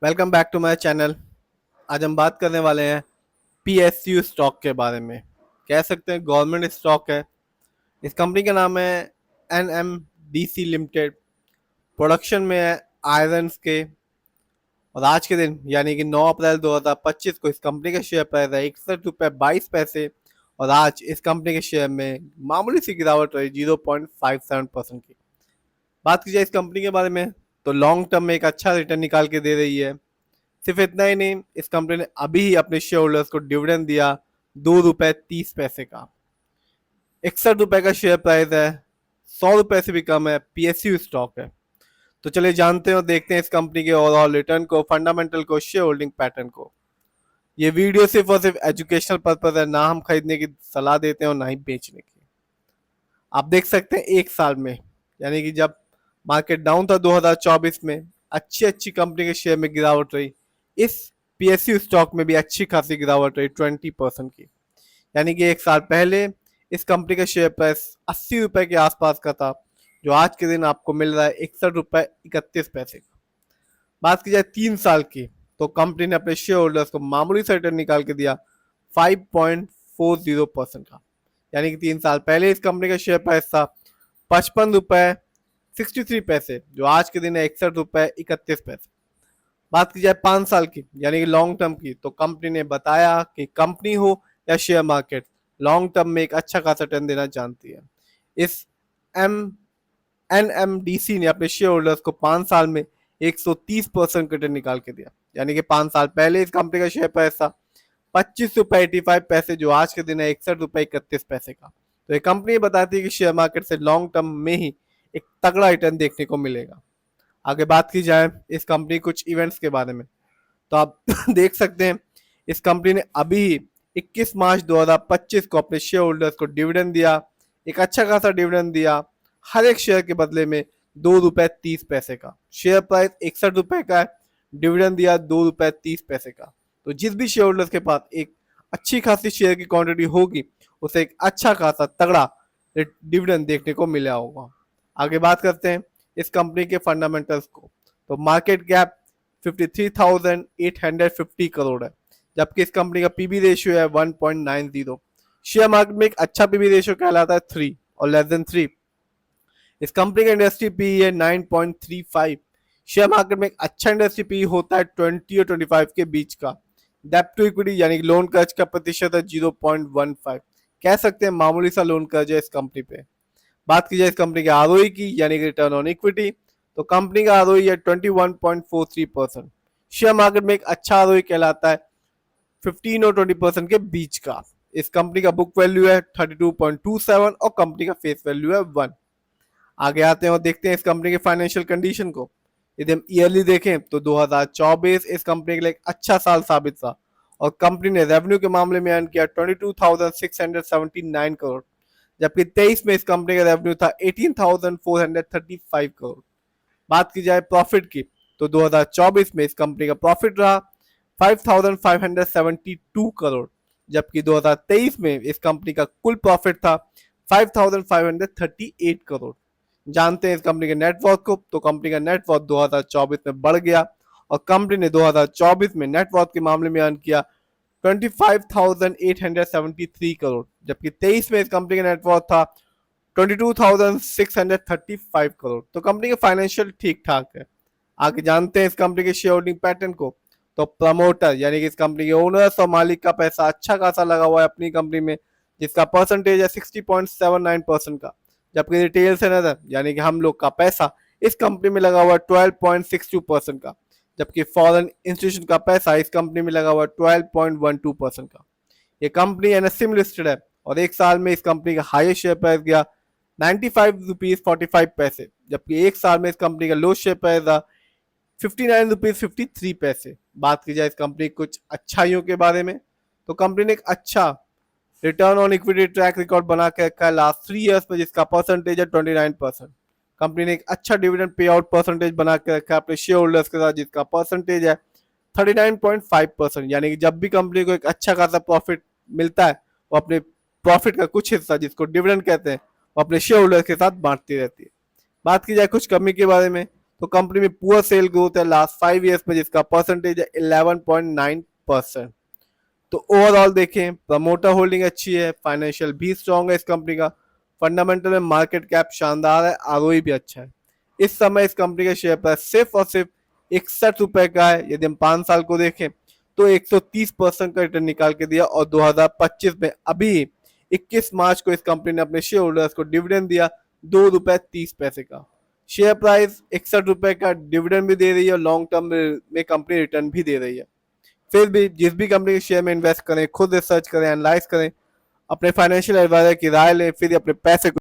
Welcome back to my channel. आज हम बात करने वाले हैं पीएसयू स्टॉक के बारे में। कह सकते हैं गवर्नमेंट स्टॉक है। इस कंपनी का नाम है एनएमडीसी लिमिटेड। प्रोडक्शन में है आयरन्स के। और आज के दिन यानी कि 9 अप्रैल 2025 को इस कंपनी का शेयर प्राइस है 61 रुपये 22 पैसे। और आज इस कंपनी के शेयर में मामूली सी गिरावट रही 0.57% की। बात की जाए इस कंपनी के बारे में तो लॉन्ग टर्म में एक अच्छा रिटर्न निकाल के दे रही है। सिर्फ इतना ही नहीं, इस कंपनी ने अभी ही अपने शेयर होल्डर्स को डिविडेंड दिया 2 रुपये 30 पैसे का। 61 रुपए का शेयर प्राइस है, 100 रुपए से भी कम है, पीएसयू स्टॉक है। तो चलिए जानते हैं और देखते हैं इस कंपनी के ओवरऑल रिटर्न को, फंडामेंटल को, शेयर होल्डिंग पैटर्न को। ये वीडियो सिर्फ और सिर्फ एजुकेशनल पर्पज है, ना हम खरीदने की सलाह देते हैं और ना ही बेचने की। आप देख सकते हैं एक साल में, यानी कि जब मार्केट डाउन था 2024 में, अच्छी अच्छी कंपनी के शेयर में गिरावट रही। इस पीएसयू स्टॉक में भी अच्छी खासी गिरावट रही 20% की। यानी कि एक साल पहले इस कंपनी का शेयर प्राइस 80 रुपए के आसपास का था, जो आज के दिन आपको मिल रहा है 61 रुपए 31 पैसे का। बात की जाए 3 साल की तो कंपनी ने अपने शेयर होल्डर्स को मामूली सा रिटर्न निकाल के दिया 5.40% का। यानी कि 3 साल पहले इस कंपनी का शेयर प्राइस था 55 रुपए 63 पैसे, जो आज के दिन है 61 रुपए 31 पैसे। बात की जाए 5 साल की यानी कि लॉन्ग टर्म की, तो कंपनी ने बताया कि कंपनी हो या शेयर मार्केट, लॉन्ग टर्म में एक अच्छा खासा रिटर्न देना जानती है। इस एम एनएमडीसी ने अपने शेयर होल्डर्स को 5 साल में 130% रिटर्न निकाल के दिया। यानी कि 5 साल पहले इस कंपनी का शेयर प्राइस था 25 रुपए 85 पैसे, जो आज के दिन है 61 रुपए 31 पैसे का। तो ये कंपनी बताती है कि शेयर मार्केट से लॉन्ग टर्म में ही एक तगड़ा रिटर्न देखने को मिलेगा। आगे बात की जाए इस कंपनी कुछ इवेंट्स के बारे में, तो आप देख सकते हैं इस कंपनी ने अभी 21 मार्च 2025 को अपने शेयर होल्डर्स को डिविडेंड दिया, एक अच्छा खासा डिविडेंड दिया। हर एक शेयर के बदले में 2 रुपए 30 पैसे का। शेयर प्राइस 61 रुपए का है, डिविडेंड दिया 2 रुपए 30 पैसे का। तो जिस भी शेयर होल्डर्स के पास एक अच्छी खासी शेयर की क्वांटिटी होगी, उसे एक अच्छा खासा तगड़ा डिविडेंड देखने को मिला होगा। आगे बात करते हैं इस कंपनी के फंडामेंटल्स को, तो मार्केट कैप 53,850 करोड़ है, जबकि इस कंपनी का पीबी रेशियो है 1.90। शेयर मार्केट में एक अच्छा पीबी रेशियो कहलाता है 3 और लेस देन 3। इस कंपनी का इंडस्ट्री पी है 9.35। शेयर मार्केट में एक अच्छा इंडस्ट्री पी होता है 20 और 25 के बीच का। डेप्ट टू इक्विटी यानी कि लोन कर्ज का प्रतिशत है 0.15। कह सकते हैं मामूली सा लोन कर्ज है इस कंपनी पे। बात की जाए इस कंपनी के आरओई की यानी कि रिटर्न ऑन इक्विटी, तो कंपनी का आरओई है 21.43%। शेयर मार्केट में एक अच्छा आरओई कहलाता है 15 और 20% के बीच का। इस कंपनी का बुक वैल्यू है 32.27 और कंपनी का फेस वैल्यू है 1। आगे आते हैं और देखते हैं इस कंपनी के फाइनेंशियल कंडीशन को। यदि हम ईयरली देखें तो 2024 इस कंपनी के लिए एक अच्छा साल साबित था और कंपनी ने रेवेन्यू के मामले में अर्न किया 22,679 करोड़, जबकि 23 में इस कंपनी का रेवेन्यू था 18,435 करोड़। बात की जाए प्रॉफिट की तो 2024 में इस कंपनी का प्रॉफिट रहा 5,572 करोड़, जबकि 2023 में इस कंपनी का कुल प्रॉफिट था 5,538 करोड़। जानते हैं इस कंपनी के नेटवर्थ को, तो कंपनी का नेटवर्थ 2024 में बढ़ गया और कंपनी ने 2024 में नेटवर्थ के मामले में अर्न किया 25,873 करोड़, जबकि 23 में इस कंपनी का नेटवर्थ था 22,635 करोड़। तो कंपनी के फाइनेंशियल ठीक ठाक है। आगे जानते हैं इस कंपनी के शेयर होल्डिंग पैटर्न को, तो प्रमोटर यानी कि इस कंपनी के ओनर्स और मालिक का पैसा अच्छा खासा लगा हुआ है अपनी कंपनी में, जिसका परसेंटेज है 60.79% का। जबकि रिटेल सेनर यानी कि हम लोग का पैसा इस कंपनी में लगा हुआ है 12.62% का, जबकि फॉरेन इंस्टीट्यूशन का पैसा इस कंपनी में लगा हुआ है 12.12% का। ये कंपनी एनएससी में लिस्टेड है और एक साल में इस कंपनी का हाईएस्ट शेयर प्राइस गया 95 रुपीज 45 पैसे, जबकि एक साल में इस कंपनी का लो शेयर प्राइस था 59 रुपीज 53 पैसे। बात की जाए इस कंपनी कुछ अच्छाइयों के बारे में, तो कंपनी ने एक अच्छा return on equity track record बना के रखा है लास्ट 3 ईयर्स में, जिसका परसेंटेज है 29%। कंपनी ने एक अच्छा डिविडेंड पे आउट परसेंटेज बना के रखा है अपने शेयर होल्डर्स के साथ, जिसका परसेंटेज है 39.5%। यानी कि जब भी कंपनी को एक अच्छा खासा प्रॉफिट मिलता है, वो अपने प्रॉफिट का कुछ हिस्सा जिसको डिविडेंड कहते हैं, वो अपने शेयर होल्डर्स के साथ बांटती रहती है। बात की जाए कुछ कमी के बारे में, तो कंपनी में पुअर सेल ग्रोथ है लास्ट 5 ईयर्स में, जिसका परसेंटेज है 11.9%। तो ओवरऑल देखें, प्रमोटर होल्डिंग अच्छी है, फाइनेंशियल भी स्ट्रांग है इस कंपनी का, फंडामेंटल में मार्केट कैप शानदार है, आरओई भी अच्छा है। इस समय इस कंपनी का शेयर प्राइस सिर्फ और सिर्फ 61 रुपए का है। यदि हम 5 साल को देखें तो 130% का रिटर्न निकाल के दिया, और 2025 में अभी 21 मार्च को इस कंपनी ने अपने शेयर होल्डर्स को डिविडेंड दिया ₹2.30 का। शेयर प्राइस 61 रुपए का डिविडेंड भी दे रही है और लॉन्ग टर्म में कंपनी रिटर्न भी दे रही है। फिर भी जिस भी कंपनी के शेयर में इन्वेस्ट करें, खुद रिसर्च करें, एनालाइज करें, अपने फाइनेंशियल एडवाइजर की राय लें, फिर अपने पैसे को